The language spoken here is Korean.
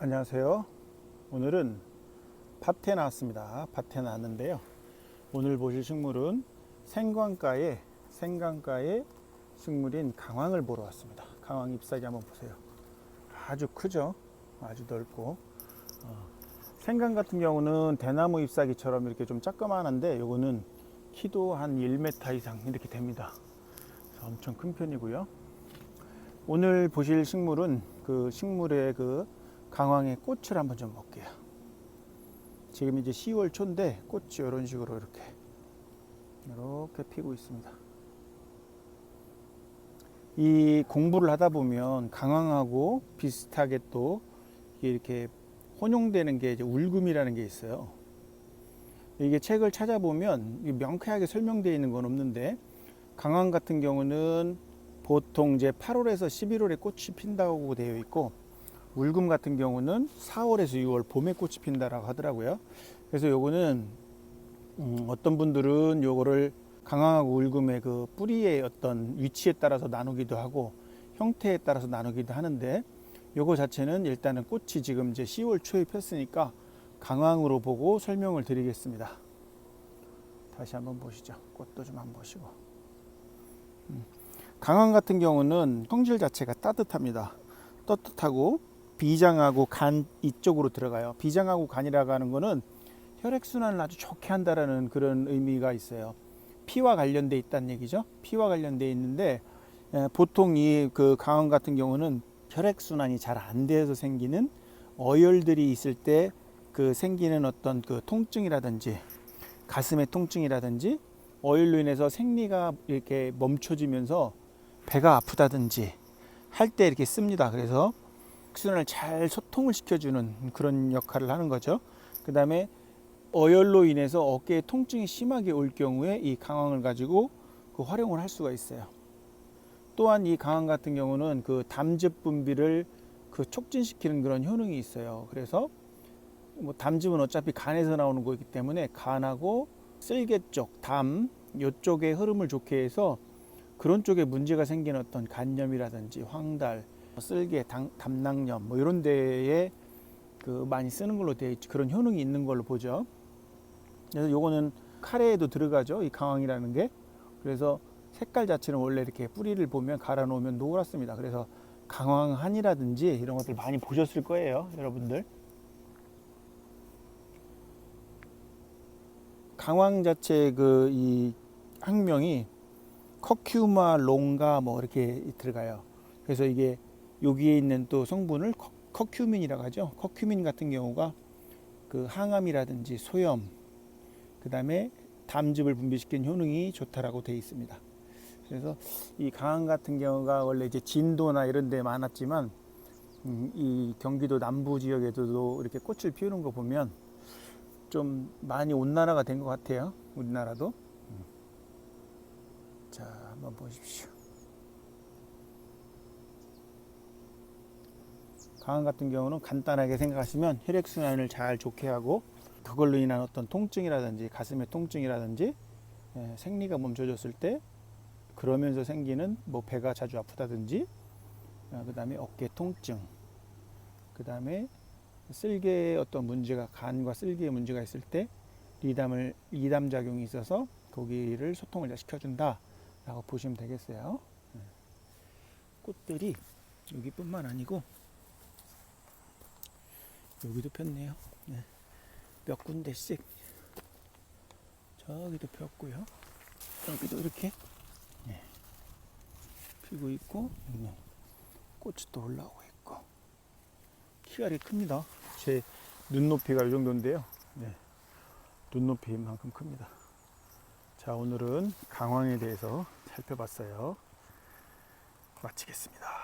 안녕하세요. 오늘은 밭에 나왔습니다. 밭에 나왔는데요. 오늘 보실 식물은 생강가의 식물인 강황을 보러 왔습니다. 강황 잎사귀 한번 보세요. 아주 크죠? 아주 넓고. 생강 같은 경우는 대나무 잎사귀처럼 이렇게 좀 작그만한데 요거는 키도 한 1m 이상 이렇게 됩니다. 엄청 큰 편이고요. 오늘 보실 식물은 그 식물의 그 강황의 꽃을 한번 좀 볼게요. 지금 이제 10월 초인데 꽃이 이런 식으로 이렇게 피고 있습니다. 이 공부를 하다 보면 강황하고 비슷하게 또 이렇게 혼용되는 게 이제 울금이라는 게 있어요. 이게 책을 찾아보면 명쾌하게 설명되어 있는 건 없는데, 강황 같은 경우는 보통 이제 8월에서 11월에 꽃이 핀다고 되어 있고, 울금 같은 경우는 4월에서 6월 봄에 꽃이 핀다라고 하더라고요. 그래서 요거는 어떤 분들은 요거를 강황하고 울금의 그 뿌리의 어떤 위치에 따라서 나누기도 하고 형태에 따라서 나누기도 하는데, 요거 자체는 일단은 꽃이 지금 이제 10월 초에 폈으니까 강황으로 보고 설명을 드리겠습니다. 다시 한번 보시죠. 꽃도 좀 한번 보시고. 강황 같은 경우는 성질 자체가 따뜻합니다. 떳떳하고 비장하고 간 이쪽으로 들어가요. 비장하고 간이라고 하는 거는 혈액순환을 아주 좋게 한다라는 그런 의미가 있어요. 피와 관련돼 있다는 얘기죠. 피와 관련돼 있는데, 보통 이 그 강황 같은 경우는 혈액순환이 잘 안 돼서 생기는 어혈들이 있을 때 그 생기는 어떤 그 통증이라든지 가슴의 통증이라든지 어혈로 인해서 생리가 이렇게 멈춰지면서 배가 아프다든지 할 때 이렇게 씁니다. 그래서 혈액순환을 잘 소통을 시켜주는 그런 역할을 하는 거죠. 그 다음에 어혈로 인해서 어깨에 통증이 심하게 올 경우에 이 강황을 가지고 그 활용을 할 수가 있어요. 또한 이 강황 같은 경우는 그 담즙 분비를 그 촉진시키는 그런 효능이 있어요. 그래서 뭐 담즙은 어차피 간에서 나오는 거기 때문에 간하고 쓸개 쪽, 담 이쪽의 흐름을 좋게 해서 그런 쪽에 문제가 생기는 어떤 간염이라든지 황달, 쓸개, 담낭염 뭐 이런 데에 그 많이 쓰는 걸로 되어 있지, 그런 효능이 있는 걸로 보죠. 그래서 요거는 카레에도 들어가죠, 이 강황이라는 게. 그래서 색깔 자체는 원래 이렇게 뿌리를 보면 갈아 놓으면 노랗습니다. 그래서 강황한이라든지 이런 것들 많이 보셨을 거예요, 여러분들. 강황 자체 그 이 학명이 커큐마 롱가 뭐 이렇게 들어가요. 그래서 이게 여기에 있는 또 성분을 커큐민이라고 하죠. 커큐민 같은 경우가 그 항암이라든지 소염, 그 다음에 담즙을 분비시키는 효능이 좋다라고 되어 있습니다. 그래서 이 강황 같은 경우가 원래 이제 진도나 이런 데 많았지만, 이 경기도 남부 지역에도 이렇게 꽃을 피우는 거 보면 좀 많이 온난화가 된 것 같아요, 우리나라도. 자, 한번 보십시오. 강황 같은 경우는 간단하게 생각하시면 혈액순환을 잘 좋게 하고, 그걸로 인한 어떤 통증이라든지 가슴의 통증이라든지 생리가 멈춰졌을 때 그러면서 생기는 뭐 배가 자주 아프다든지, 그 다음에 어깨 통증, 그 다음에 쓸개에 어떤 문제가, 간과 쓸개에 문제가 있을 때 리담 작용이 있어서 거기를 소통을 잘 시켜준다 라고 보시면 되겠어요. 꽃들이 여기뿐만 아니고 여기도 폈네요. 몇 군데씩. 저기도 폈고요. 여기도 이렇게 피고 있고, 꽃이 또 올라오고 있고. 키가 이렇게 큽니다. 제 눈높이가 이 정도인데요. 눈높이만큼 큽니다. 자, 오늘은 강황에 대해서 살펴봤어요. 마치겠습니다.